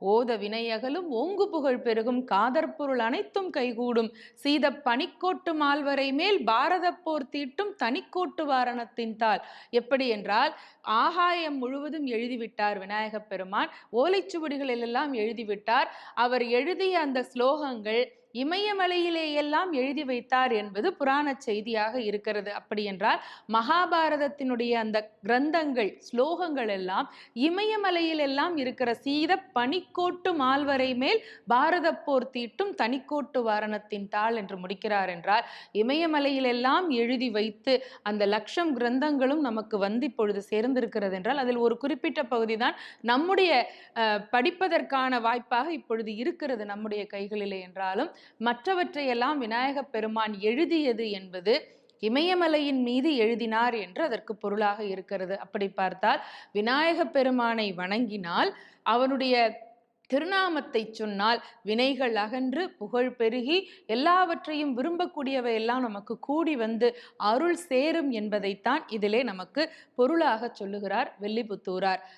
ஓத வினையகலும் ஓங்கு புகழ் பெருகும் காதற்பொருள் அனைத்தும் கைகூடும் சீத பனிக்கோட்டு மால்வரை மேல் பாரத போர் தீட்டும் தனிக்கோட்டு வாரணத்தின் தாள். எப்படி என்றால், ஆகாயம் முழுவதும் எழுதிவிட்டார் விநாயகப் பெருமான். ஓலைச்சுவடிகளில் எல்லாம் எழுதிவிட்டார். அவர் எழுதிய அந்த ஸ்லோகங்கள் இமயமலையிலே எல்லாம் எழுதி வைத்தார் என்பது புராண செய்தியாக இருக்கிறது. அப்படி என்றால் மகாபாரதத்தினுடைய அந்த கிரந்தங்கள் ஸ்லோகங்கள் எல்லாம் இமயமலையில் எல்லாம் இருக்கிற சீத பனிக்கோட்டு மால்வரை மேல் பாரத போர் தீட்டும் தனிக்கோட்டு வாரணத்தின் தாள் என்று முடிக்கிறார் என்றால், இமயமலையில் எல்லாம் எழுதி வைத்து அந்த லட்சம் கிரந்தங்களும் நமக்கு வந்து இப்பொழுது சேர்ந்திருக்கிறது என்றால் அதில் ஒரு குறிப்பிட்ட பகுதி தான் நம்முடைய படிப்பதற்கான வாய்ப்பாக இப்பொழுது இருக்கிறது நம்முடைய கைகளிலே என்றாலும், மற்றவற்றையெல்லாம் விநாயகப் பெருமான் எழுதியது என்பது இமயமலையின் மீது எழுதினார் என்று அதற்கு பொருளாக இருக்கிறது. அப்படி பார்த்தால் விநாயகப் பெருமானை வணங்கினால், அவனுடைய திருநாமத்தை சொன்னால் வினைகள் அகன்று புகழ் பெருகி எல்லாவற்றையும் விரும்பக்கூடியவை எல்லாம் நமக்கு கூடி வந்து அருள் சேரும் என்பதைத்தான் இதிலே நமக்கு பொருளாக சொல்லுகிறார் வில்லிபுத்தூரார்.